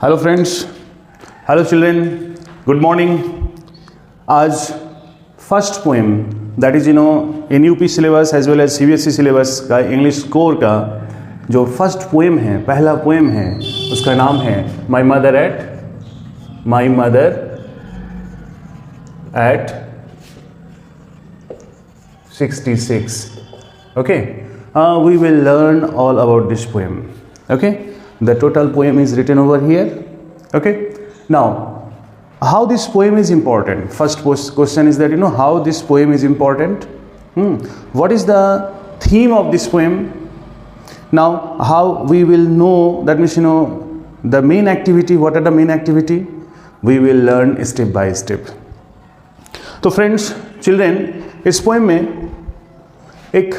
Hello friends, hello children, good morning. आज first poem that is in UP syllabus as well as CBSE syllabus का English core का जो first poem है, पहला poem है, उसका नाम है my mother eight 66. Okay, we will learn all about this poem. Okay, the total poem is written over here. Okay, now how this poem is important? First question is that how this poem is important. What is the theme of this poem? Now how we will know, that means the main activity. What are the main activity? We will learn step by step. तो friends, children, इस poem में एक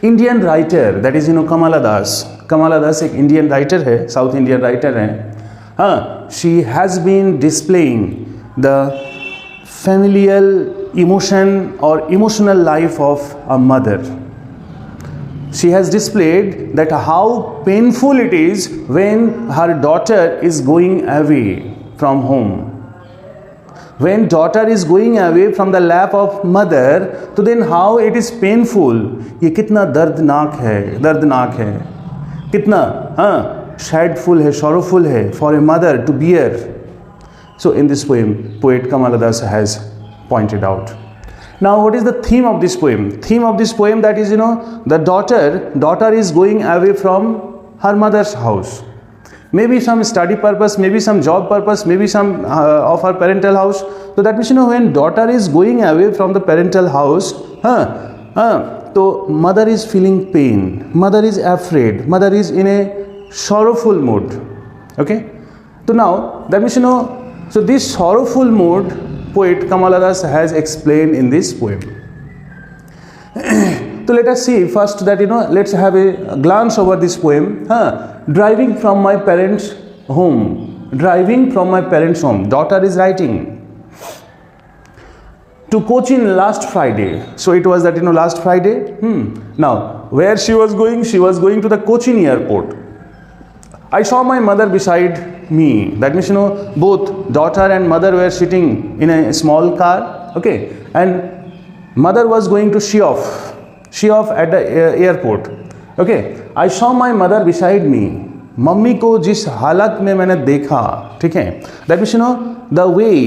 Indian writer that is Kamala Das एक Indian writer है, south Indian writer है. हाँ, she has been displaying the familial emotion और emotional life of a mother. She has displayed that how painful it is when her daughter is going away from home. When daughter is going away from the lap of mother, तो then how it is painful. ये कितना दर्दनाक है, कितना sadful है, sorrowful है for a mother to bear. So in this poem, poet Kamala Das has pointed out. Now what is the theme of this poem? Theme of this poem that is the daughter is going away from her mother's house. Maybe some study purpose, maybe some job purpose, maybe some of her parental house. So that means when daughter is going away from the parental house, so mother is feeling pain, mother is afraid, mother is in a sorrowful mood. Okay, so now that means so this sorrowful mood poet Kamala Das has explained in this poem. So let us see first that let's have a glance over this poem. Driving from my parents' home. Daughter is writing to Cochin last Friday. So it was that last Friday. Now where she was going? She was going to the Cochin airport. I saw my mother beside me. That means both daughter and mother were sitting in a small car. Okay, and mother was going to she off at the airport. Okay, I saw my mother beside me. Mummy को जिस हालत में मैंने देखा, ठीक है, that means the way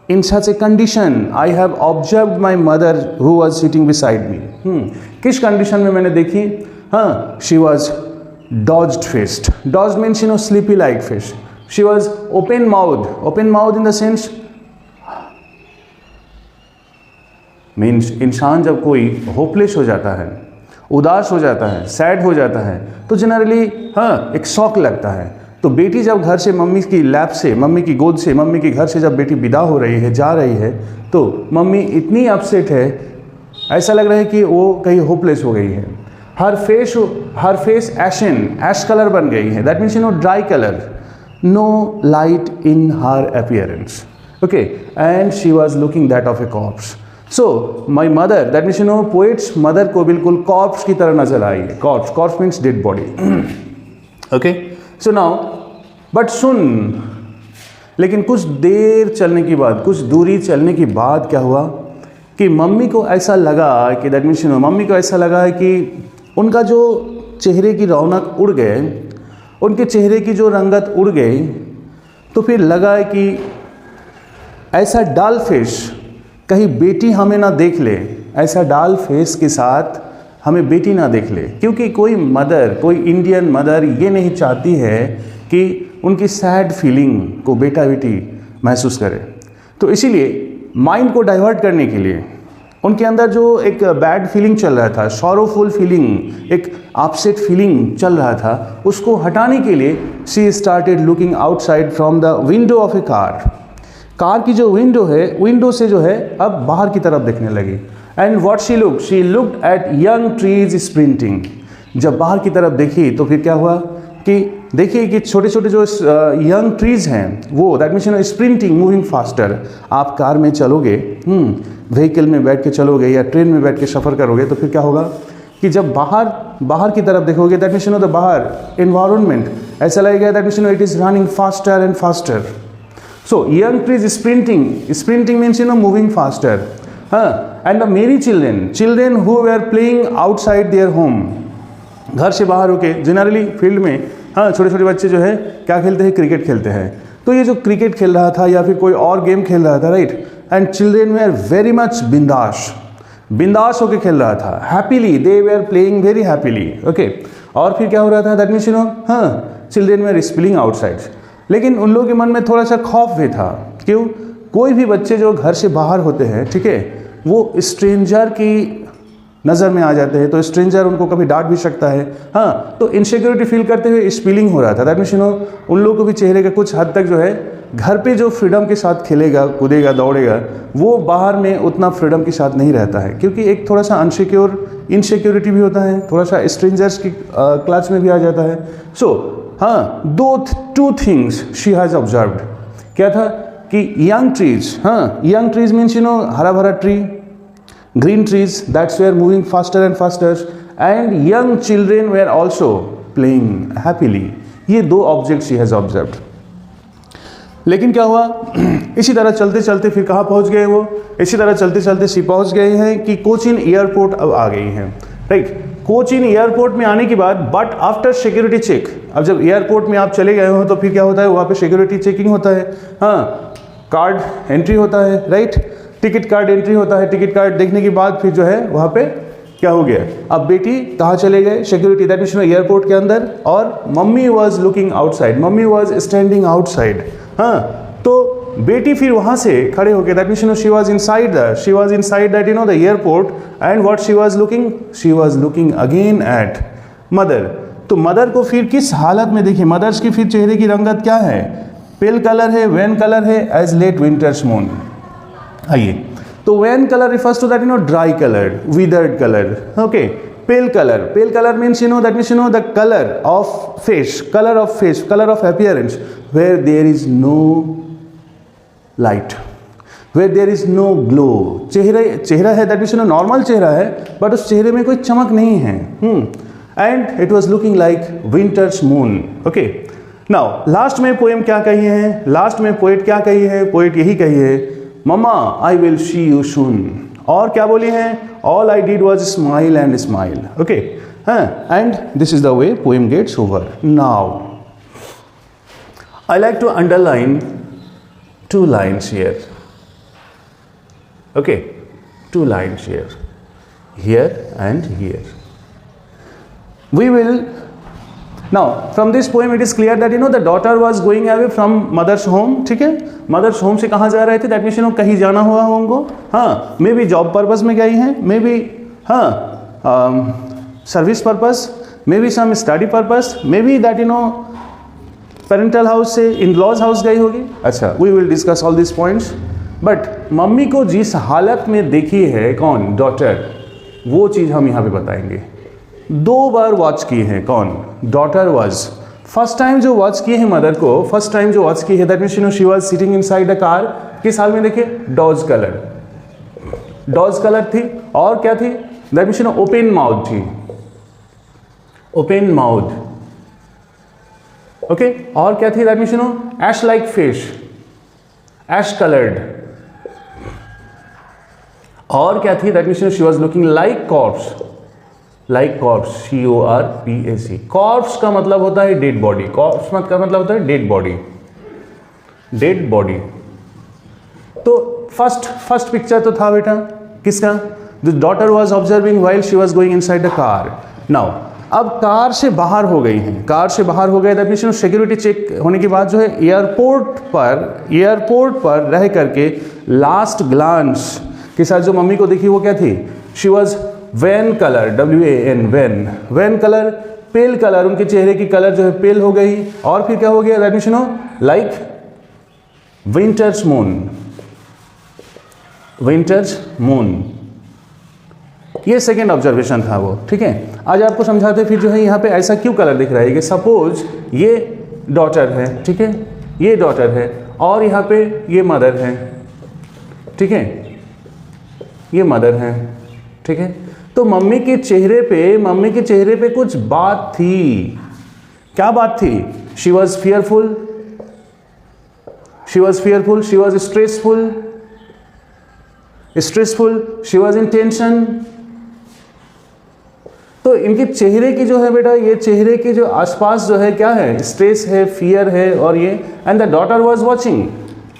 in such a condition I have observed my mother who was sitting beside me. किस condition में मैंने देखी? She was dodged faced. Dodged means sleepy like face. She was open mouthed in the sense means इंसान जब कोई hopeless हो जाता है, उदास हो जाता है, सैड हो जाता है, तो जनरली एक शॉक लगता है. तो बेटी जब घर से मम्मी की लैप से, मम्मी की गोद से, मम्मी के घर से जब बेटी विदा हो रही है, जा रही है, तो मम्मी इतनी अपसेट है, ऐसा लग रहा है कि वो कहीं होपलेस हो गई है. हर फेस ऐश कलर बन गई है. That means dry colour, no light in her appearance. Okay, and she was looking that of a corpse. So my mother, that means poet's mother को बिल्कुल कॉर्प्स की तरह नजर आई है. Corps means dead body. Okay, so now but सुन, लेकिन कुछ देर चलने की बाद, कुछ दूरी चलने की बाद क्या हुआ कि मम्मी को ऐसा लगा कि that means मम्मी को ऐसा लगा कि उनका जो चेहरे की रौनक उड़ गए, उनके चेहरे की जो रंगत उड़ गई, तो फिर लगा कि ऐसा डल फेस कहीं बेटी हमें ना देख ले, ऐसा डाल फेस के साथ हमें बेटी ना देख ले. क्योंकि कोई इंडियन मदर ये नहीं चाहती है कि उनकी सैड फीलिंग को बेटा बेटी महसूस करे. तो इसीलिए माइंड को डाइवर्ट करने के लिए उनके अंदर जो एक बैड फीलिंग चल रहा था, सॉरोफुल फीलिंग, एक अपसेट फीलिंग चल रहा था, उसको हटाने के लिए she started looking outside from the window of A car की जो विंडो है, विंडो से जो है अब बाहर की तरफ देखने लगी. And what she looked at young trees sprinting. जब बाहर की तरफ देखी तो फिर क्या हुआ कि देखिए कि छोटे छोटे जो यंग ट्रीज हैं वो, that means sprinting, moving faster. आप कार में चलोगे, व्हीकल में बैठ के चलोगे या ट्रेन में बैठ के सफ़र करोगे, तो फिर क्या होगा कि जब बाहर की तरफ देखोगे, दैट मीन्स द बाहर एनवायरनमेंट ऐसा लगेगा that means it is running faster and faster. So young tree is sprinting means moving faster. And the merry children who were playing outside their home, घर से बाहर होके जनरली फील्ड में छोटे छोटे बच्चे जो है क्या खेलते हैं, क्रिकेट खेलते हैं. तो ये जो क्रिकेट खेल रहा था या फिर कोई और गेम खेल रहा था, right, and children were very much बिंदास होके खेल रहा था, happily they were playing very happily. Okay, और फिर क्या हो रहा था, that means children were spilling outside. लेकिन उन लोगों के मन में थोड़ा सा खौफ भी था. क्यों? कोई भी बच्चे जो घर से बाहर होते हैं, ठीक है, वो स्ट्रेंजर की नज़र में आ जाते हैं, तो स्ट्रेंजर उनको कभी डांट भी सकता है. तो इनसिक्योरिटी फील करते हुए स्पिलिंग हो रहा था. दैट मीन्स उन लोगों को भी चेहरे का कुछ हद तक जो है घर पे जो फ्रीडम के साथ खेलेगा, कूदेगा, दौड़ेगा, वो बाहर में उतना फ्रीडम के साथ नहीं रहता है, क्योंकि एक थोड़ा सा इनसिक्योरिटी भी होता है, थोड़ा सा स्ट्रेंजर्स की क्लास में भी आ जाता है. So two things she has observed. क्या था कि यंग ट्रीज मीन्स हरा भरा tree, green trees that's were moving faster and faster, and young children were also playing happily. ये दो objects she has observed. लेकिन क्या हुआ, इसी तरह चलते चलते फिर कहाँ पहुँच गए वो, इसी तरह चलते चलते सी पहुँच गए हैं कि कोचीन एयरपोर्ट अब आ गई हैं, राइट. कोचीन एयरपोर्ट में आने के बाद बट आफ्टर सिक्योरिटी चेक, अब जब एयरपोर्ट में आप चले गए हो तो फिर क्या होता है, वहाँ पे सिक्योरिटी चेकिंग होता है, कार्ड एंट्री होता है, राइट, टिकट कार्ड एंट्री होता है. टिकट कार्ड देखने के बाद फिर जो है वहाँ पे क्या हो गया, अब बेटी कहाँ चले गए, सिक्योरिटी दैट मीन्स एयरपोर्ट के अंदर, और mummy was looking outside, mummy was standing outside. तो बेटी फिर वहाँ से खड़े हो गए, that means she was inside that the airport, and what she was looking again at mother. तो मदर को फिर किस हालत में देखिए, मदर्स की फिर चेहरे की रंगत क्या है, पेल कलर है, वेन कलर है, एज लेट विंटर्स मून. आइए, तो wan colour refers to that dry colour, withered colour. Okay, pale colour means that means the colour of face, colour of appearance, where there is no light, where there is no glow. चेहरा है that means normal चेहरा है, but उस चेहरे में कोई चमक नहीं है. And it was looking like winter's moon. Okay, now last में पोएम क्या कही है, लास्ट में पोएट क्या कही है, पोएट यही कही है, मम्मा I will see you soon. और क्या बोली है, all I did was smile and smile. Okay, and this is the way poem gets over. Now I like to underline 2 lines here. Okay, 2 lines here and here. We will now from this poem it is clear that the daughter was going away from mother's home. ठीक है, mother's home से कहाँ जा रहे थे, that means कहीं जाना हुआ उनको, मे बी जॉब पर्पस में गई हैं, maybe service purpose, maybe some study purpose, maybe that parental house से इन लॉज हाउस गई होगी. अच्छा, we will discuss all this points. But mummy को जिस हालत में देखी है कौन, डॉटर, वो चीज़ हम यहाँ पे बताएंगे. 2 बार वॉच की है कौन, डॉटर वॉज. फर्स्ट टाइम जो वॉच की है मदर को, फर्स्ट टाइम जो वॉच की है that means she was sitting inside a car. किस हाल में देखिए, डॉज कलर थी, और क्या थी, दैट मीन्स ओपन माउथ थी, ओपन माउथ. ओके, और क्या थी, that means ash like fish, ash coloured. और क्या थी, that means she was looking like corpse, CORPAC. Corpse का मतलब होता है डेड बॉडी, कॉर्प्स का मतलब होता है डेड बॉडी. तो फर्स्ट पिक्चर तो था बेटा किसका, the daughter was observing while she was going inside the car. Now अब कार से बाहर हो गई हैं, दैट मीन्स सिक्योरिटी चेक होने के बाद जो है एयरपोर्ट पर रह करके लास्ट ग्लांस के साथ जो मम्मी को देखी वो क्या थी, she was wan colour, WAN, wan colour, pale colour, उनके चेहरे की कलर जो है पेल हो गई. और फिर क्या हो गया, that means like winter's moon. ये सेकेंड ऑब्जर्वेशन था वो. ठीक है, आज आपको समझाते फिर जो है यहाँ पे ऐसा क्यों कलर दिख रहा है कि सपोज ये डॉटर है, ठीक है, ये डॉटर है, और यहाँ पे ये मदर है. ठीक है, ये मदर है. ठीक है, तो मम्मी के चेहरे पे कुछ बात थी. क्या बात थी, she was fearful, she was fearful, she was stressful, stressful, she was in tension. तो इनके चेहरे की जो है बेटा, ये चेहरे के जो आसपास जो है क्या है, स्ट्रेस है, फियर है, और ये and the daughter was watching,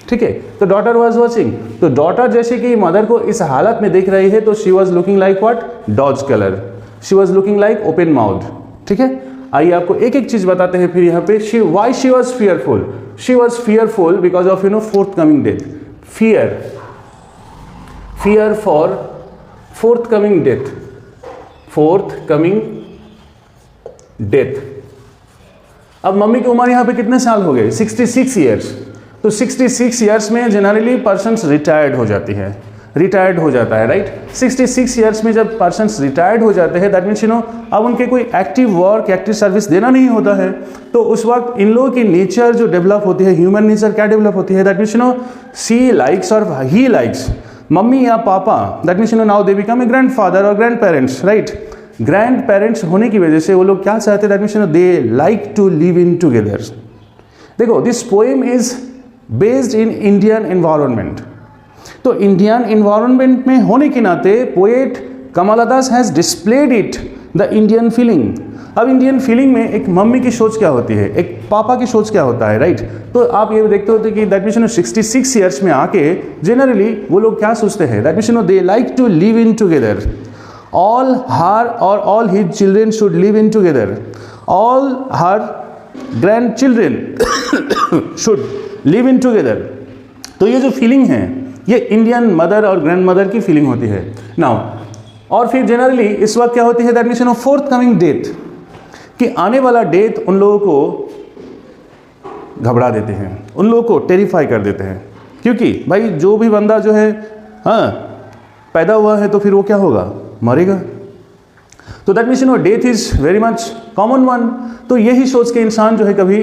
ठीक है। तो डॉटर वॉज वॉचिंग, तो डॉटर जैसे कि मदर को इस हालत में देख रही है, तो she was looking like what, dodge colour, she was looking like open mouth, ठीक है। आइए आपको एक एक चीज बताते हैं फिर यहाँ पे। She why she was fearful, she was fearful because of fourth coming death, fear, fear for fourth coming death, fourth coming death. अब मम्मी की उम्र यहां पे कितने साल हो गए, 66 ईयर्स। तो 66 ईयर्स में जनरली पर्सन्स रिटायर्ड हो जाती है, रिटायर्ड हो जाता है, राइट। 66 ईयर्स में जब पर्सन्स रिटायर्ड हो जाते हैं, दैट मीन्स अब उनके कोई एक्टिव वर्क, एक्टिव सर्विस देना नहीं होता है, तो उस वक्त इन लोगों की नेचर जो डेवलप होती है, ह्यूमन नेचर क्या डेवलप होती है, दैट मीन्स सी लाइक्स और ही लाइक्स मम्मी या papa, that means now they become a grandfather और grandparents, right. Grandparents होने की वजह से वो लोग क्या चाहते हैं, that means they like to live in together. देखो, this poem is based in Indian environment. तो इंडियन एनवायरनमेंट में होने के नाते poet Kamala Das has displayed it the Indian feeling. अब इंडियन फीलिंग में एक मम्मी की सोच क्या होती है, एक पापा की सोच क्या होता है, राइट। तो आप ये देखते होते कि दैट मीन्स 66 ईयर्स में आके जनरली वो लोग क्या सोचते हैं, that means they like to live in together, all her or all his children should live in together, all her grandchildren should live in together। तो ये जो फीलिंग है, ये इंडियन मदर और ग्रैंड मदर की फीलिंग होती है now. और फिर जनरली इस वक्त क्या होती है, that means fourth coming death, कि आने वाला डेथ उन लोगों को घबरा देते हैं, उन लोगों को टेरिफाई कर देते हैं, क्योंकि भाई जो भी बंदा जो है हाँ पैदा हुआ है तो फिर वो क्या होगा, मरेगा। तो that means death is very much common one. तो यही सोच के इंसान जो है कभी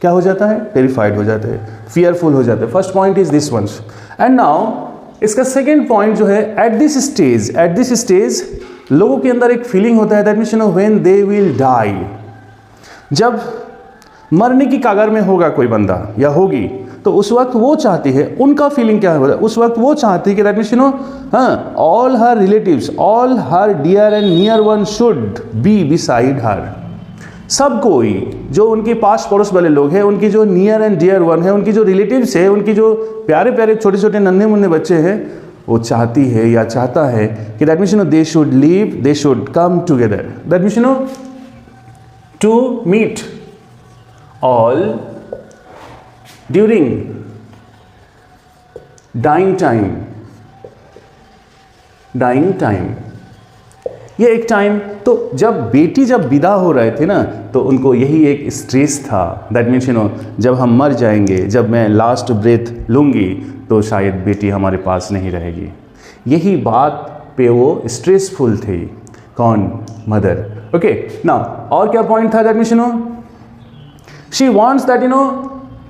क्या हो जाता है, टेरिफाइड हो जाते हैं, फियरफुल हो जाते हैं। First point is this one. And now इसका सेकेंड पॉइंट जो है, एट दिस स्टेज लोगों के अंदर एक फीलिंग होता है, that means when they will die, जब मरने की कगार में होगा कोई बंदा या होगी, तो उस वक्त वो चाहती है, उनका फीलिंग क्या है, उस वक्त वो चाहती है कि दैट मीन्स हाँ all her relatives, all her dear and near one should be beside her. सब कोई जो उनके पास पड़ोस वाले लोग हैं, उनकी जो नियर एंड डियर वन है, उनकी जो रिलेटिव्स है, उनकी जो प्यारे प्यारे छोटे छोटे नन्हे मुन्ने बच्चे हैं, वो चाहती है या चाहता है कि that means they should live, they should come together, that means to meet all during dying time। ये एक टाइम, तो जब बेटी जब विदा हो रहे थे ना, तो उनको यही एक स्ट्रेस था, दैट मीन्स जब हम मर जाएंगे, जब मैं लास्ट ब्रेथ लूँगी, तो शायद बेटी हमारे पास नहीं रहेगी। यही बात पे वो स्ट्रेसफुल थी, कौन, मदर। ओके नाउ और क्या पॉइंट था, that means she wants that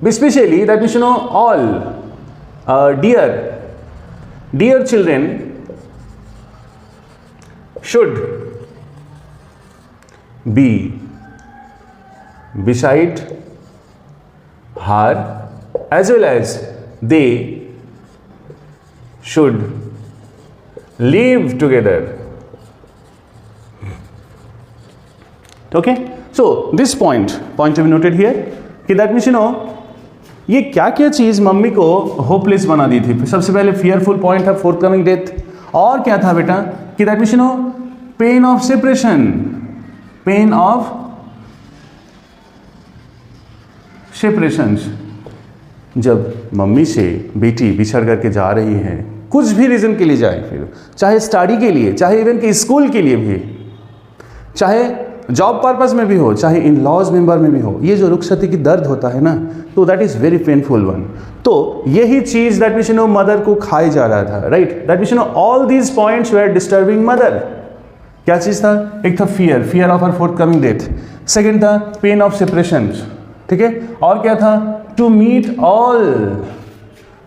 especially that means all dear children should be beside her, as well as they should live together। Okay, so this point to be noted here कि that means ये क्या क्या चीज़ mummy को hopeless बना दी थी। सबसे पहले fearful point था, फोर्थ कमिंग डेथ। और क्या था बेटा कि that means pen of separation, pain of separations. जब मम्मी से बेटी बिछड़ करके जा रही है, कुछ भी रीज़न के लिए जाए, फिर चाहे स्टडी के लिए, चाहे इवन कि स्कूल के लिए भी, चाहे जॉब पर्पस में भी हो, चाहे इन लॉज मेंबर में भी हो, ये जो रुखसती की दर्द होता है ना, तो that is very painful one. तो यही चीज दैट मीन्स मदर को खाई जा रहा था, right. That means all these points were disturbing mother. क्या चीज था, एक था fear of her forthcoming death, second था पेन ऑफ सेपरेशन, ठीक है, और क्या था, टू मीट ऑल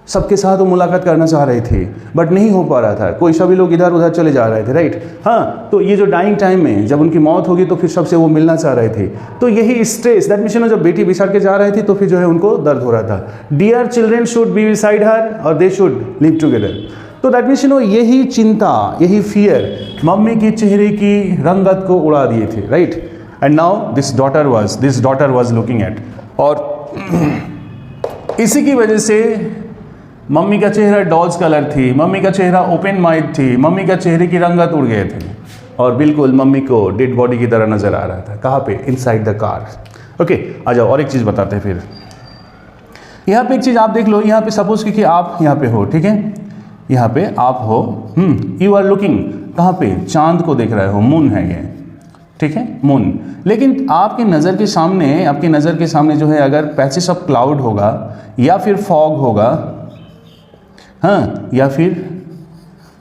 सबके साथ वो मुलाकात करना चाह रहे थे बट नहीं हो पा रहा था, कोई सभी लोग इधर उधर चले जा रहे थे, राइट। हाँ, तो ये जो डाइंग टाइम में जब उनकी मौत होगी तो फिर सबसे वो मिलना चाह रहे थे, तो यही स्ट्रेस, दैट मीन्स जब बेटी बिछाड़ के जा रहे थे तो फिर जो है उनको दर्द हो रहा था। Dear children should be beside her और दे शुड लिव टुगेदर। तो दैट मीन्स यही चिंता, यही फियर मम्मी की चेहरे की रंगत को उड़ा दिए थे, right. And now this daughter was looking at, और इसी की वजह से मम्मी का चेहरा डॉल्स कलर थी, मम्मी का चेहरा ओपन माइंड थी, मम्मी का चेहरे की रंगत उड़ गए थे और बिल्कुल मम्मी को डेड बॉडी की तरह नजर आ रहा था। कहाँ पे? Inside the car. ओके, आ जाओ और एक चीज़ बताते हैं फिर। यहाँ पे एक चीज़ आप देख लो, यहाँ पे सपोज कि आप यहाँ पे हो, ठीक है, यहाँ पे आप हो, यू आर लुकिंग कहाँ पे? चांद को देख रहे हो, मून है ये, ठीक है, मून। लेकिन आपकी नज़र के सामने जो है अगर पैचेस ऑफ क्लाउड होगा या फिर फॉग होगा, हाँ, या फिर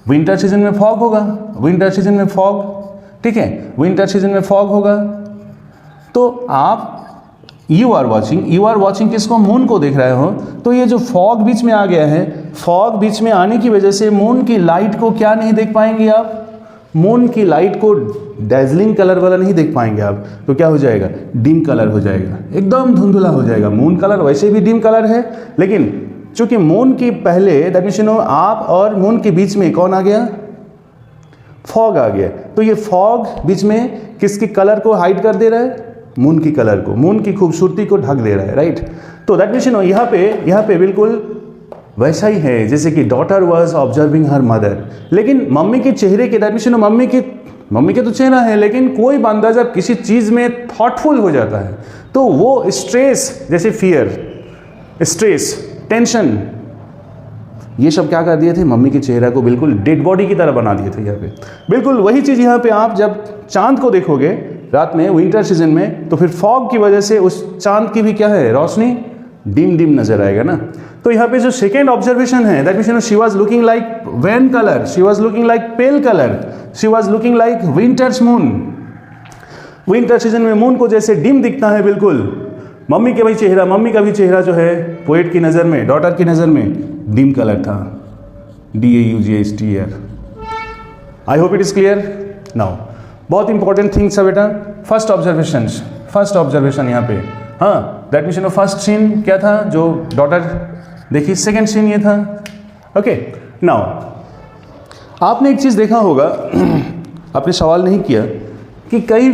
विंटर सीजन में फॉग होगा, विंटर सीजन में फॉग, ठीक है, विंटर सीजन में फॉग होगा, तो आप यू आर वॉचिंग किसको? मून को देख रहे हो। तो ये जो फॉग बीच में आ गया है, फॉग बीच में आने की वजह से मून की लाइट को क्या नहीं देख पाएंगे आप? मून की लाइट को डेजलिंग कलर वाला नहीं देख पाएंगे आप। तो क्या हो जाएगा? डिम कलर हो जाएगा, एकदम धुंधला हो जाएगा। मून कलर वैसे भी डिम कलर है, लेकिन चूंकि मून की पहले दैट मीन्स आप और मून के बीच में कौन आ गया? फॉग आ गया। तो ये फॉग बीच में किसके कलर को हाइड कर दे रहा है? मून की कलर को, मून की खूबसूरती को ढक दे रहा है, राइट। तो दैट मीन्स यहाँ पे बिल्कुल वैसा ही है जैसे कि daughter was observing her mother. लेकिन मम्मी के चेहरे के, दैट मीन्स मम्मी के तो चेहरा है, लेकिन कोई बंदा जब किसी चीज़ में थॉटफुल हो जाता है तो वो स्ट्रेस, जैसे फियर, स्ट्रेस, टेंशन, ये सब क्या कर दिए थे? मम्मी के चेहरा को बिल्कुल डेड बॉडी की तरह बना दिए थे यहाँ पे। बिल्कुल वही चीज़ यहाँ पे आप जब चांद को देखोगे रात में विंटर सीजन में, तो फिर फॉग की वजह से उस चांद की भी क्या है? रोशनी डिम नजर आएगा ना। तो यहाँ पे जो सेकेंड ऑब्जर्वेशन है, that means she was looking like when colour, she was looking like pale colour, she was looking like winter's moon. Winter season में मून को जैसे डिम दिखता है बिल्कुल, मम्मी का भी चेहरा जो है पोएट की नज़र में, डॉटर की नज़र में डिम कलर था, DAUGHTR। I hope it is clear now. बहुत इंपॉर्टेंट थिंग्स है बेटा। फर्स्ट ऑब्जर्वेशन यहाँ पे, हाँ, दैट मीन्स फर्स्ट सीन क्या था जो डॉटर देखी, सेकेंड सीन ये था। ओके, नाउ आपने एक चीज़ देखा होगा, आपने सवाल नहीं किया कि कहीं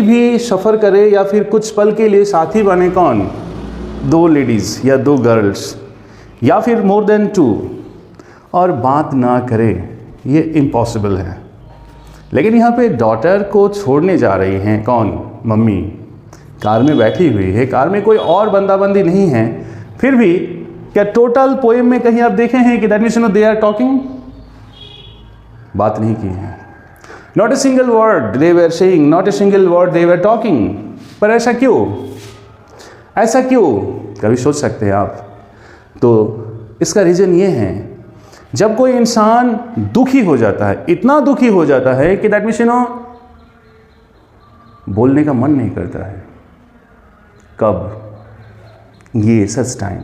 भी सफ़र करे या फिर कुछ पल के लिए साथी बने कौन? 2 लेडीज़ या 2 गर्ल्स या फिर मोर देन 2, और बात ना करे, ये इम्पॉसिबल है। लेकिन यहाँ पे डॉटर को छोड़ने जा रही हैं कौन? मम्मी कार में बैठी हुई है, कार में कोई और बंदा बंदी नहीं है, फिर भी क्या टोटल पोएम में कहीं आप देखे हैं कि that means they are talking? बात नहीं की है। Not a single word they were saying, not a single word they were talking. पर ऐसा क्यों? कभी सोच सकते हैं आप? तो इसका रीज़न ये है, जब कोई इंसान दुखी हो जाता है, इतना दुखी हो जाता है कि दैट मीन्स बोलने का मन नहीं करता है। कब? ये सच टाइम,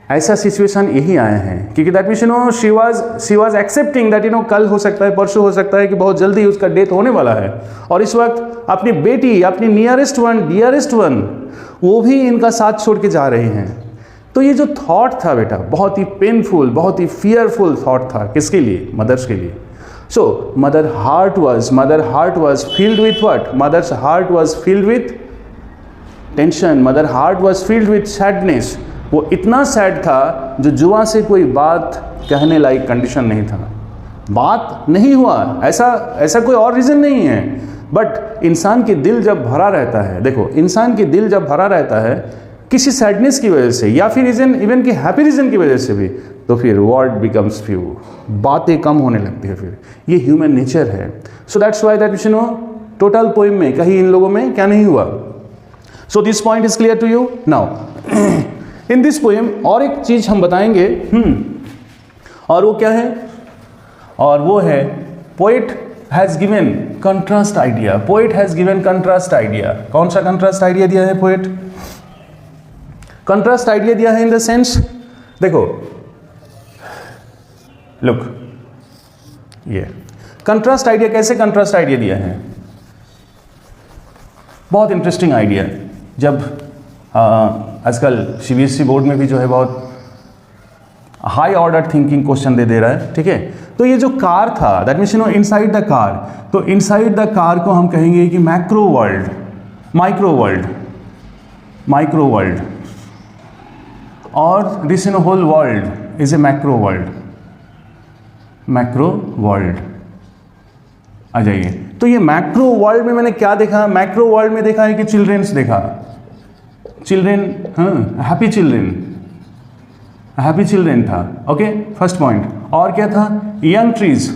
ऐसा सिचुएशन यही आए हैं क्योंकि that means she was accepting that कल हो सकता है, परसों हो सकता है कि बहुत जल्दी उसका डेथ होने वाला है, और इस वक्त अपनी बेटी, अपनी नियरेस्ट वन, डियरेस्ट वन, वो भी इनका साथ छोड़ के जा रहे हैं। तो ये जो थॉट था बेटा, बहुत ही पेनफुल, बहुत ही फियरफुल थॉट था। किसके लिए? मदर्स के लिए। So mother heart was filled with what? Mother's heart was filled with tension, mother heart was filled with sadness. वो इतना सैड था जो जुआ से कोई बात कहने लायक कंडीशन नहीं था, बात नहीं हुआ, ऐसा कोई और रीज़न नहीं है। बट इंसान के दिल जब भरा रहता है, देखो इंसान के दिल जब भरा रहता है किसी सैडनेस की वजह से या फिर इवन कि हैप्पी रीजन की वजह से भी, तो फिर वर्ड बिकम्स फ्यू, बातें कम होने लगती है। फिर ये ह्यूमन नेचर है। So that's why that total poem में कहीं इन लोगों में क्या नहीं हुआ। So this point is clear to you now. In this poem और एक चीज हम बताएंगे, और वो क्या है? और वो है poet has given contrast idea. Poet has given contrast idea. कौन सा कंट्रास्ट आइडिया दिया है पोएट? कंट्रास्ट आइडिया दिया है इन द सेंस देखो लुक, ये कंट्रास्ट आइडिया, कैसे कंट्रास्ट आइडिया दिया है, बहुत इंटरेस्टिंग आइडिया है। जब आजकल सीबीएसई बोर्ड में भी जो है बहुत हाई ऑर्डर थिंकिंग क्वेश्चन दे रहा है, ठीक है। तो ये जो कार था, that means inside the car, तो इनसाइड द कार को हम कहेंगे कि macro world, micro world, micro world, और this whole world is a macro world, macro world. आ जाइए, तो ये मैक्रो वर्ल्ड में मैंने क्या देखा, मैक्रो वर्ल्ड में देखा है कि चिल्ड्रेन्स देखा, चिल्ड्रेन, हाँ, हैप्पी चिल्ड्रेन, हैप्पी चिल्ड्रेन था, ओके, फर्स्ट पॉइंट। और क्या था, यंग ट्रीज,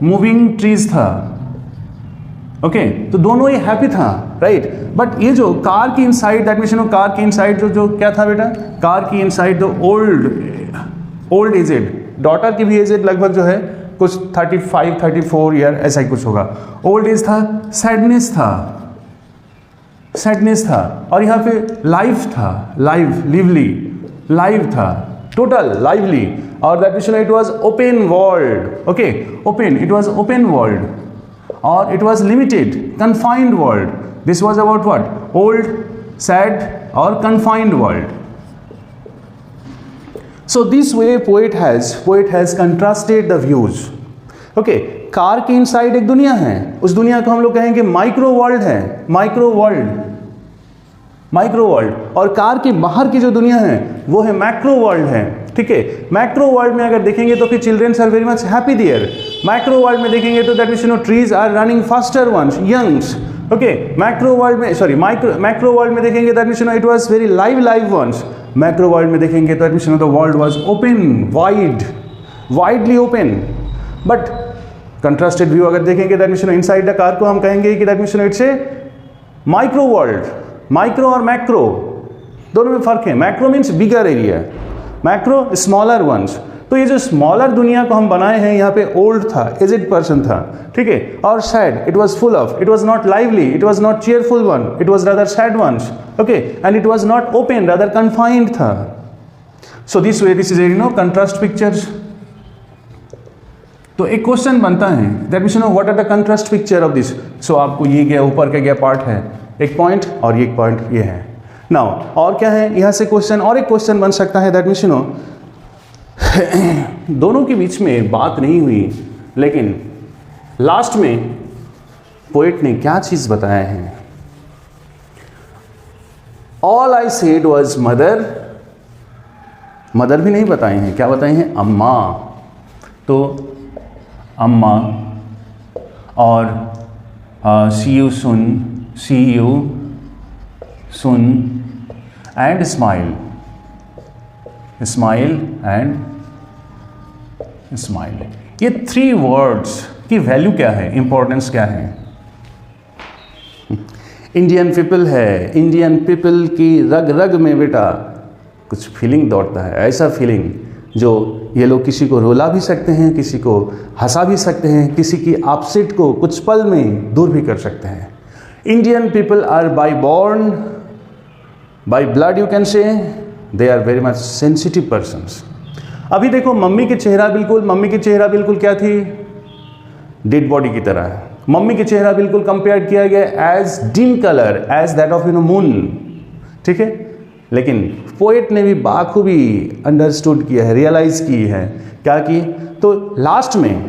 मूविंग ट्रीज था, ओके, तो दोनों ये हैप्पी था, राइट। बट ये जो कार की इनसाइड, दैट मीन्स कार की इनसाइड जो क्या था बेटा, कार की inside the old aged, daughter की भी एजेड लगभग जो है कुछ 35-34 ईयर ऐसा ही कुछ होगा, ओल्ड एज था, सैडनेस था, सैडनेस था, और यहाँ पे लाइफ था, लिवली लाइव था, टोटल लाइवली, और that means it was open world, okay, open, it was open world, और it was limited, confined world. This was about what, old, sad और confined world. So this way poet has contrasted the views. Okay, car की inside एक दुनिया है, उस दुनिया को हम लोग कहेंगे माइक्रो वर्ल्ड है, माइक्रो वर्ल्ड, और कार के बाहर की जो दुनिया है वो है मैक्रो वर्ल्ड है, ठीक है। मैक्रो वर्ल्ड में अगर देखेंगे तो फिर childrens are very much happy there, macro world में देखेंगे तो that means trees are running faster ones, youngs, okay. Macro world में, सॉरी, मैक्रो वर्ल्ड में देखेंगे that means it was very live ones, macro world में देखेंगे तो that means the world was open, widely open. But contrasted view अगर देखेंगे that means inside the car को हम कहेंगे कि that means it's A micro world. Micro और मैक्रो दोनों में फर्क है, मैक्रो मीन्स बिगर एरिया, मैक्रो स्मॉलर वंस। तो ये जो स्मॉलर दुनिया को हम बनाए हैं, यहाँ पे ओल्ड था, एजेड पर्सन था, ठीक है, और sad, it was full of, it was not lively, it was not cheerful one, it was rather sad ones, okay, and it was not open, rather confined था। So this way this is contrast pictures. तो एक question बनता है that means what are the contrast picture of this. So आपको ये गया, ऊपर का गया पार्ट है एक पॉइंट, और ये एक पॉइंट ये है। नाउ और क्या है यहाँ से क्वेश्चन, और एक क्वेश्चन बन सकता है दैट मीन्स दोनों के बीच में बात नहीं हुई, लेकिन लास्ट में पोएट ने क्या चीज बताया है। All I said was mother, mother भी नहीं बताए हैं, क्या बताए हैं, अम्मा। तो अम्मा, और see you soon and smile and smile, ये 3 वर्ड्स की वैल्यू क्या है, इंपॉर्टेंस क्या है। इंडियन पीपल है, इंडियन पीपल की रग रग में बेटा कुछ फीलिंग दौड़ता है, ऐसा फीलिंग जो ये लोग किसी को रुला भी सकते हैं, किसी को हंसा भी सकते हैं, किसी की अपसेट को कुछ पल में दूर भी कर सकते हैं। Indian people are by born, by blood you can say, they are very much sensitive persons. अभी देखो मम्मी की चेहरा बिल्कुल क्या थी, डेड बॉडी की तरह है। मम्मी की चेहरा बिल्कुल कंपेयर किया गया as dim colour, as that of moon, ठीक है। लेकिन पोएट ने भी बाखूबी अंडरस्टूड किया है, रियलाइज की है, क्या की, तो लास्ट में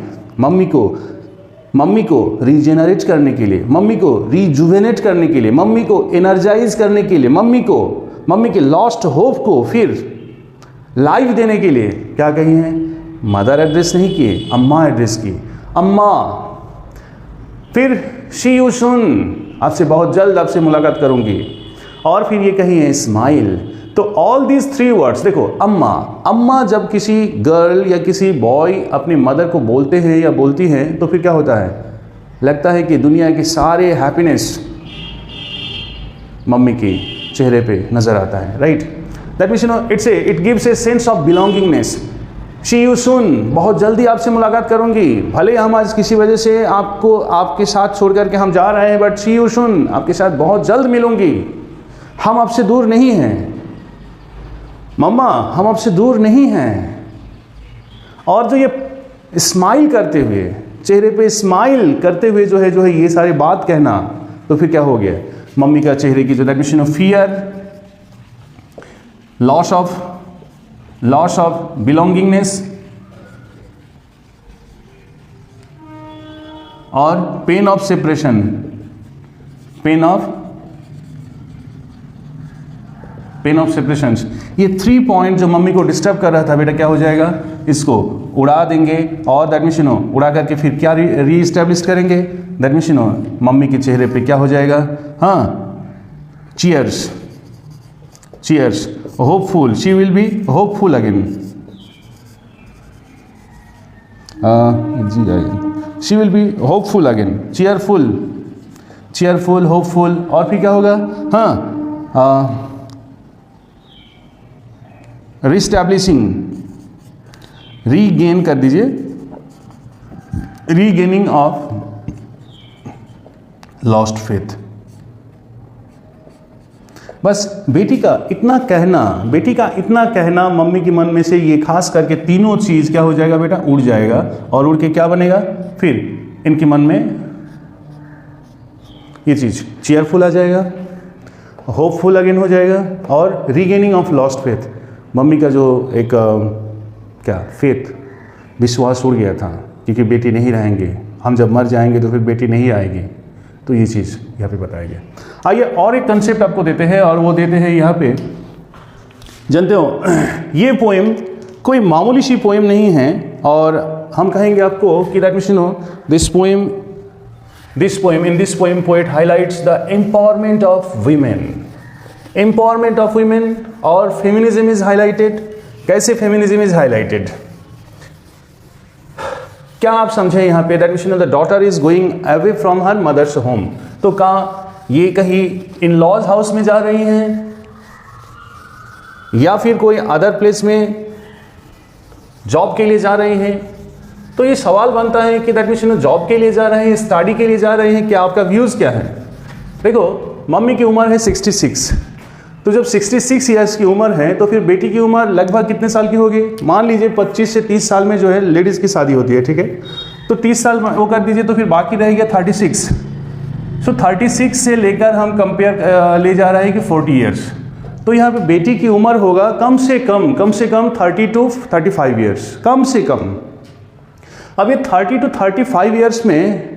मम्मी को रीजेनरेट करने के लिए, मम्मी को रिजुवेनेट करने के लिए, मम्मी को एनर्जाइज करने के लिए, मम्मी के लॉस्ट होप को फिर लाइफ देने के लिए क्या कही है, मदर एड्रेस नहीं किए, अम्मा एड्रेस की, अम्मा। फिर शी यू सुन, आपसे बहुत जल्द आपसे मुलाकात करूंगी, और फिर ये कही है स्माइल। तो ऑल दीज 3 वर्ड्स देखो, अम्मा जब किसी गर्ल या किसी बॉय अपनी मदर को बोलते हैं या बोलती हैं तो फिर क्या होता है, लगता है कि दुनिया के सारे हैप्पीनेस मम्मी के चेहरे पे नजर आता है, right. That means it gives a sense of belongingness. She you सुन, बहुत जल्दी आपसे मुलाकात करूंगी, भले हम आज किसी वजह से आपको आपके साथ छोड़ करके हम जा रहे हैं, बट शी यू सुन, आपके साथ बहुत जल्द मिलूंगी, हम आपसे दूर नहीं हैं। मम्मा हम आपसे दूर नहीं हैं। और जो ये स्माइल करते हुए, चेहरे पे स्माइल करते हुए जो है ये सारी बात कहना, तो फिर क्या हो गया, मम्मी का चेहरे की जो definition of fear, loss of belongingness और pain of separation, pain of separation, ये 3 पॉइंट जो मम्मी को डिस्टर्ब कर रहा था, बेटा क्या हो जाएगा, इसको उड़ा देंगे और दैट मीन्स उड़ा करके फिर क्या री इस्टेब्लिश करेंगे, दैट मीन्स मम्मी के चेहरे पे क्या हो जाएगा, हाँ, cheers, hopeful, she will be hopeful again, she will be hopeful again, cheerful, hopeful, और फिर क्या होगा, हाँ, रिस्टैब्लिशिंग, रीगेन कर दीजिए, रीगेनिंग ऑफ लॉस्ट फेथ। बस बेटी का इतना कहना मम्मी के मन में से ये खास करके तीनों चीज क्या हो जाएगा बेटा, उड़ जाएगा, और उड़ के क्या बनेगा, फिर इनके मन में ये चीज चीयरफुल आ जाएगा, होपफुल अगेन हो जाएगा, और regaining of lost faith, mummy का जो एक क्या फेथ, विश्वास उड़ गया था, क्योंकि बेटी नहीं रहेंगे, हम जब मर जाएंगे तो फिर बेटी नहीं आएगी, तो ये चीज़ यहाँ पे बताया गया। आइए और एक कंसेप्ट आपको देते हैं, और वो देते हैं यहाँ पे, जानते हो ये पोएम कोई मामूली सी पोएम नहीं है, और हम कहेंगे आपको कि that means this poem in this poem poet highlights the empowerment of women, और फेमिनिज्म इज हाईलाइटेड। कैसे फेमिनिज्म इज हाईलाइटेड, क्या आप समझे यहाँ पे, that means the daughter is going away from her mother's home, तो कहाँ ये कहीं इन लॉज हाउस में जा रही हैं, या फिर कोई अदर प्लेस में जॉब के लिए जा रही हैं, तो ये सवाल बनता है कि दैट मीन्स जॉब के लिए जा रहे हैं, स्टडी के लिए जा रहे हैं, क्या आपका व्यूज़ क्या है। देखो मम्मी की उम्र है 66, तो जब 66 ईयर्स की उम्र है तो फिर बेटी की उम्र लगभग कितने साल की होगी, मान लीजिए 25 से 30 साल में जो है लेडीज़ की शादी होती है, ठीक है, तो 30 साल वो कर दीजिए, तो फिर बाकी रह गया 36। सो 36 से लेकर हम कंपेयर ले जा रहे हैं कि 40 ईयर्स, तो यहाँ पे बेटी की उम्र होगा कम से कम 30 to 35 ईयर्स, कम से कम। अब ये 30 to 35 ईयर्स में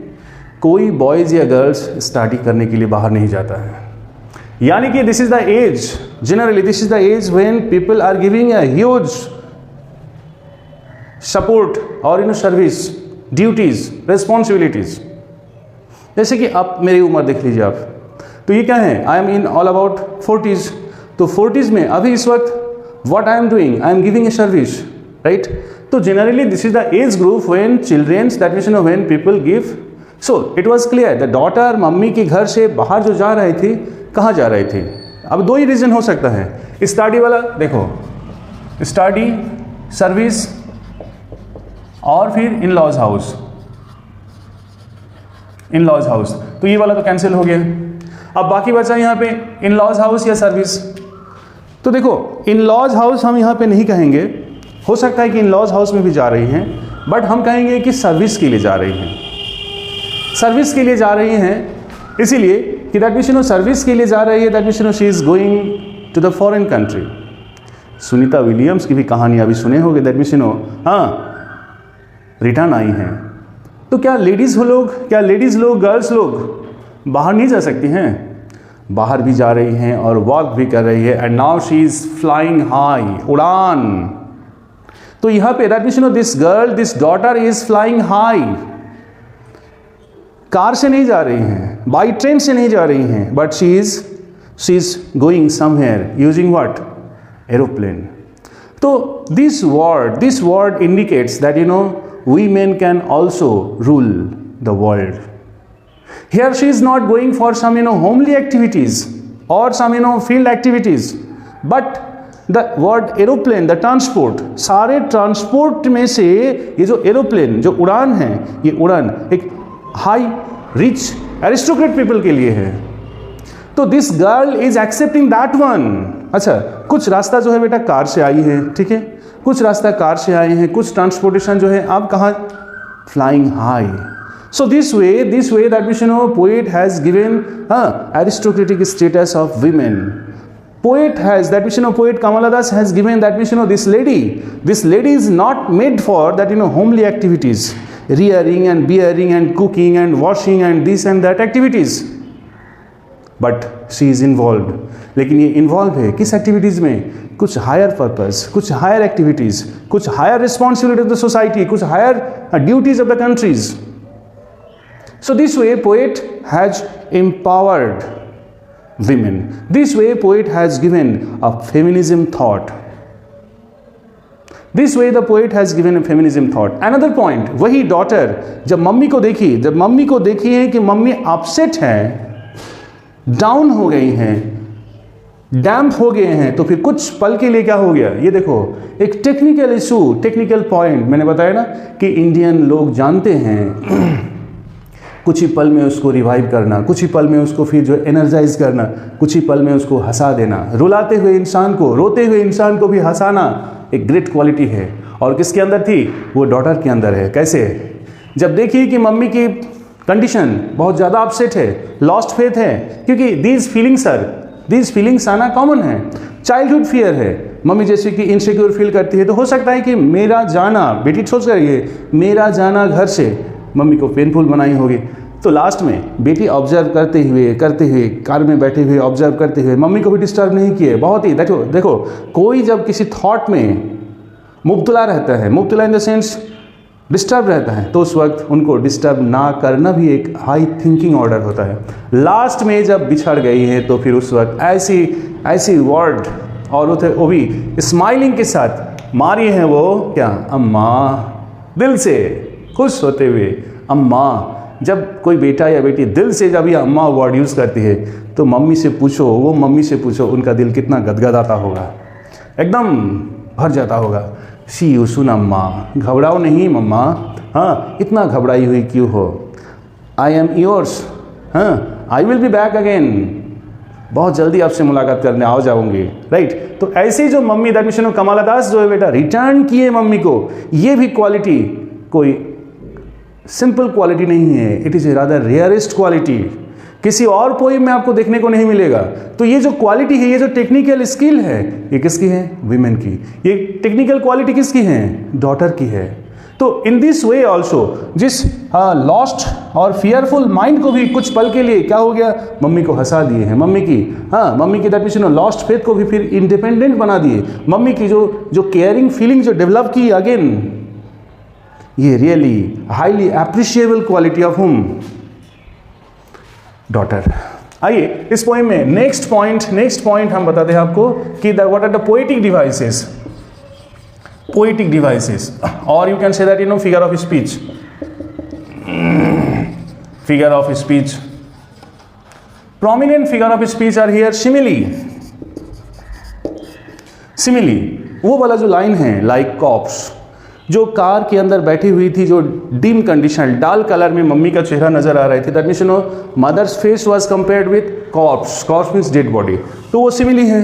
कोई बॉयज़ या गर्ल्स स्टडी करने के लिए बाहर नहीं जाता है, यानी कि this is the age, generally this is the age when people are giving a huge support और सर्विस, ड्यूटीज, रिस्पॉन्सिबिलिटीज। जैसे कि आप मेरी उम्र देख लीजिए आप, तो ये क्या है, I am in all about 40s, तो 40s में अभी इस वक्त what I am doing, I am giving a service, right. तो generally this is the age group when childrens, that means when people give. So it was clear the daughter mummy के घर से बाहर जो जा रहे थे, कहाँ जा रहे थे, अब 2 ही रीजन हो सकता है, स्टडी वाला, देखो स्टडी, सर्विस, और फिर इन लॉज हाउस, तो ये वाला तो कैंसिल हो गया। अब बाकी बचा यहाँ पे इन लॉज हाउस या सर्विस, तो देखो इन लॉज हाउस हम यहाँ पे नहीं कहेंगे, हो सकता है कि इन लॉज हाउस में भी जा रही हैं, बट हम कहेंगे कि सर्विस के लिए जा रही हैं, सर्विस के लिए जा रही हैं, इसीलिए कि दैट मीन्स सर्विस के लिए जा रही है, that means she is going to the foreign country. Sunita Williams की भी कहानी अभी सुने होंगे, दैट मीन्स हाँ रिटर्न आई हैं। तो क्या लेडीज़ लोग, गर्ल्स लोग बाहर नहीं जा सकती हैं, बाहर भी जा रही हैं और वॉक भी कर रही है, and now she is flying high, उड़ान। तो यहाँ पे that means this daughter is flying high, car से नहीं जा रही हैं, बाई ट्रेन से नहीं जा रही हैं, but she is going somewhere using what, aeroplane. तो this word indicates that women can also rule the world. Here she is not going for some homely activities or some field activities, but the word aeroplane, the transport, सारे transport में से ये जो aeroplane, जो उड़ान है, ये उड़ान एक हाई रिच एरिस्टोक्रेट पीपल के लिए है। तो this girl is accepting that one, अच्छा, कुछ रास्ता जो है बेटा कार से आई है, ठीक है, कुछ रास्ता कार से आए हैं, कुछ ट्रांसपोर्टेशन जो है आप कहाँ, flying high. So this way that means poet has given aristocratic status of women. Poet has that means poet Kamala Das has given that means this lady is not made for that homely activities, rearing and bearing and cooking and washing and this and that activities, but she is involved. लेकिन ये involve है किस activities में, कुछ higher purpose, कुछ higher activities, कुछ higher responsibility of the society, कुछ higher duties of the countries. So this way poet has empowered women. This way poet has given a feminism thought. This way the poet has given a feminism thought. Another point, वही daughter जब mummy को देखी है कि mummy upset हैं, down हो गई हैं, डैम्प हो गए हैं, तो फिर कुछ पल के लिए क्या हो गया, ये देखो एक टेक्निकल इशू, टेक्निकल पॉइंट मैंने बताया ना कि इंडियन लोग जानते हैं कुछ ही पल में उसको रिवाइव करना, कुछ ही पल में उसको फिर जो एनर्जाइज करना, कुछ ही पल में उसको हंसा देना. रुलाते हुए इंसान को, रोते हुए इंसान को भी हंसाना एक ग्रेट क्वालिटी है. और किसके अंदर थी, वो डॉटर के अंदर है. कैसे, जब देखिए कि मम्मी की कंडीशन बहुत ज़्यादा अपसेट है, लॉस्ट फेथ है, क्योंकि दीज फीलिंग्स आना कॉमन है. चाइल्डहुड फियर है, मम्मी जैसे कि इनसिक्योर फील करती है, तो हो सकता है कि मेरा जाना, बेटी सोच करिए, मेरा जाना घर से मम्मी को पेनफुल बनाई होगी. तो लास्ट में बेटी ऑब्जर्व करते हुए कार में बैठे हुए ऑब्जर्व करते हुए मम्मी को भी डिस्टर्ब नहीं किए. बहुत ही देखो कोई जब किसी थॉट में मुब्तला रहता है, मुब्तला इन द सेंस डिस्टर्ब रहता है, तो उस वक्त उनको डिस्टर्ब ना करना भी एक हाई थिंकिंग ऑर्डर होता है. लास्ट में जब बिछड़ गई है तो फिर उस वक्त ऐसी वर्ड और वो भी स्माइलिंग के साथ मारी है, वो क्या, अम्मा, दिल से खुश होते हुए अम्मा. जब कोई बेटा या बेटी दिल से जब ये अम्मा वर्ड यूज़ करती है तो मम्मी से पूछो उनका दिल कितना गदगदाता होगा, एकदम भर जाता होगा. शी यू सुन अम्मा, घबराओ नहीं मम्मा, हाँ इतना घबराई हुई क्यों हो, आई एम योर्स, हाँ I will be back again, बहुत जल्दी आपसे मुलाकात करने आ जाऊंगी. राइट, तो ऐसी जो मम्मी दैट मीन्स कमाला दास जो है बेटा रिटर्न किए मम्मी को, ये भी क्वालिटी कोई सिंपल क्वालिटी नहीं है, it is a rather rarest quality, किसी और पोएम में आपको देखने को नहीं मिलेगा. तो ये जो क्वालिटी है, ये जो टेक्निकल स्किल है, ये किसकी है, वीमेन की. ये टेक्निकल क्वालिटी किसकी है, डॉटर की है. तो इन दिस वे ऑल्सो जिस लॉस्ट और फियरफुल माइंड को भी कुछ पल के लिए क्या हो गया, मम्मी को हंसा दिए हैं. मम्मी की दैट मीन्स लॉस्ट फेथ को भी फिर इंडिपेंडेंट बना दिए. मम्मी की जो केयरिंग फीलिंग जो डेवलप की अगेन, ये really highly appreciable quality of हुम, डॉटर. आइए इस पोएम में नेक्स्ट पॉइंट हम बताते हैं आपको कि what are the poetic devices, और you can say that figure of speech. prominent figure of speech are here simile. वो वाला जो लाइन है, लाइक कॉप्स, जो कार के अंदर बैठी हुई थी, जो डिम कंडीशन डाल कलर में मम्मी का चेहरा नजर आ रहे थे, that means mother's face was compared with corpse means dead body, तो वो सिमिली है.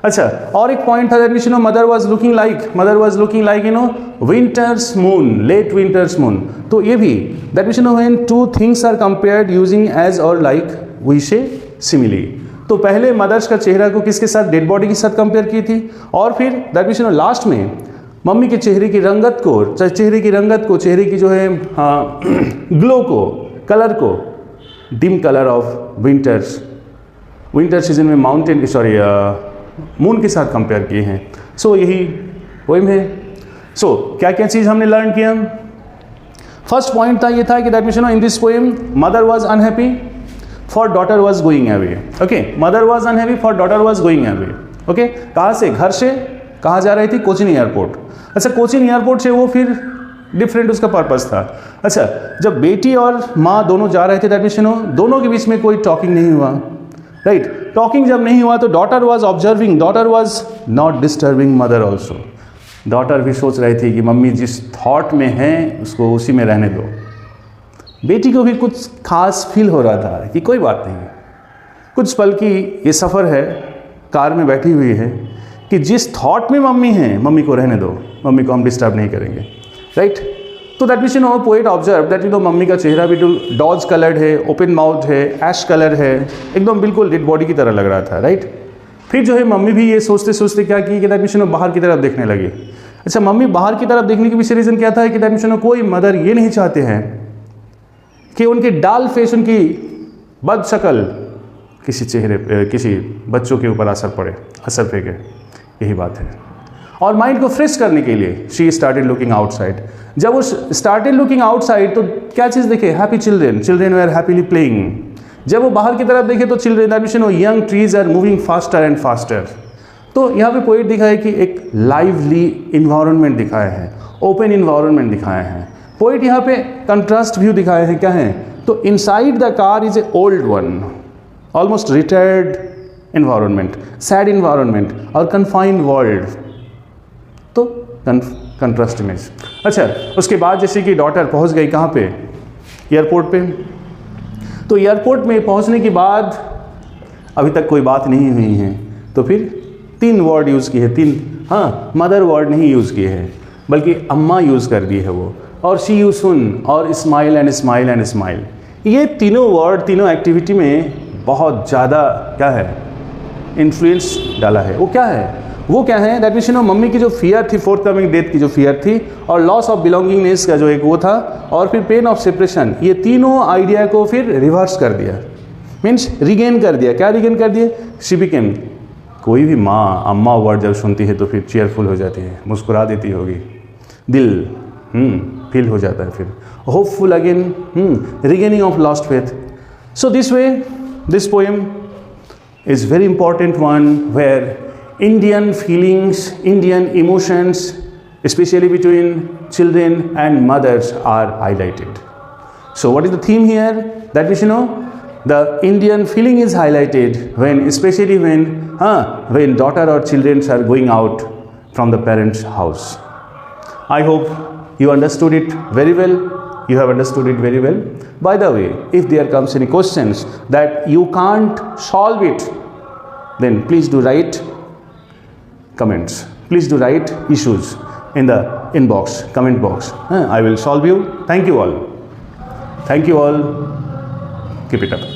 अच्छा, और एक पॉइंट था that means mother was looking like winter's moon, late winter's moon. तो ये भी that means when two things are compared using as और लाइक वी से सिमिली. तो पहले मदर्स का चेहरा को किसके साथ, डेड बॉडी के साथ कंपेयर की थी, और फिर दैट मीन्स लास्ट में मम्मी के चेहरे की रंगत को, चेहरे की जो है ग्लो को, कलर को, dim colour of winter season में मून के साथ कंपेयर किए हैं. सो यही पोएम है. सो क्या क्या चीज़ हमने लर्न किया. फर्स्ट पॉइंट था, ये था कि that means in this poem mother was unhappy for daughter was going away. Okay, mother was unhappy for daughter was going away. Okay, कहाँ से, घर से कहाँ जा रही थी, कोचीन एयरपोर्ट. अच्छा, कोचीन एयरपोर्ट से वो फिर डिफरेंट उसका पर्पस था. अच्छा, जब बेटी और माँ दोनों जा रहे थे दैट मीन्स दोनों के बीच में कोई टॉकिंग नहीं हुआ. राइट, टॉकिंग जब नहीं हुआ तो daughter was observing, daughter was not disturbing mother also. Daughter भी सोच रही थी कि मम्मी जिस थॉट में है उसको उसी में रहने दो. बेटी को भी कुछ खास फील हो रहा था कि कोई बात नहीं, कुछ पल की ये सफ़र है, कार में बैठी हुई है कि जिस थॉट में मम्मी है, मम्मी को रहने दो, मम्मी को हम डिस्टर्ब नहीं करेंगे, राइट। तो that means poet observe that mummy का चेहरा भी डॉज कलर्ड है, ओपन माउथ है, ऐश कलर है, एकदम बिल्कुल डेड बॉडी की तरह लग रहा था, राइट। फिर जो है मम्मी भी ये सोचते सोचते क्या की कि दैट मीन्स बाहर की तरफ देखने लगी। अच्छा, मम्मी बाहर की तरफ देखने के पीछे रीज़न क्या था कि दैट मीन्स कोई मदर ये नहीं चाहते हैं कि उनके डाल फेस, उनकी बद शक्ल किसी चेहरे पे, किसी बच्चों के ऊपर असर फेंके, यही बात है। और माइंड को फ्रेश करने के लिए शी स्टार्टेड लुकिंग आउटसाइड। जब वो स्टार्टेड लुकिंग आउटसाइड तो क्या चीज़ देखे? हैप्पी चिल्ड्रेन वे आर हैप्पीली प्लेइंग। जब वो बाहर की तरफ देखे तो children that means young trees are moving faster and faster. तो यहाँ पे पोएट दिखाया है कि एक लाइवली इन्वायरमेंट दिखाया है, ओपन इन्वायरमेंट दिखाया है। पोएट यहाँ पे कंट्रास्ट व्यू दिखाया है, क्या है? तो inside the car is a old one, almost retired environment, sad environment और कन्फाइंड वर्ल्ड। तो कंट्रास्ट इमेज। अच्छा, उसके बाद जैसे कि डॉटर पहुंच गई कहाँ पे? एयरपोर्ट पे। तो एयरपोर्ट में पहुंचने के बाद अभी तक कोई बात नहीं हुई है, तो फिर 3 वर्ड यूज़ किए, 3 मदर वर्ड नहीं यूज़ किए हैं, बल्कि अम्मा यूज़ कर दी है वो, और शी यू सुन, और smile and smile and smile. ये तीनों वर्ड, तीनों एक्टिविटी में बहुत ज़्यादा क्या है, इन्फ्लुएंस डाला है। वो क्या है? वो क्या है? दैट मीन्स मम्मी की जो फियर थी, फोर्थ कमिंग डेथ की जो फियर थी, और लॉस ऑफ बिलोंगिंगनेस का जो एक वो था, और फिर पेन ऑफ सेपरेशन, ये तीनों आइडिया को फिर रिवर्स कर दिया, मीन्स रिगेन कर दिया। क्या रिगेन कर दिया? शी बिकेम, कोई भी माँ अम्मा वर्ड जब सुनती है तो फिर चेयरफुल हो जाती है, मुस्कुरा देती होगी, दिल फील हो जाता है, फिर hopeful again, regaining of lost faith. So this way this poem is very important one where Indian feelings, Indian emotions, especially between children and mothers, are highlighted. So what is the theme here? That we should know the Indian feeling is highlighted when, especially when daughter or children are going out from the parents' house. I hope you understood it very well. You have understood it very well. By the way, if there comes any questions that you can't solve it, then please do write comments. Please do write issues in the inbox, comment box. I will solve you. Thank you all. Thank you all. Keep it up.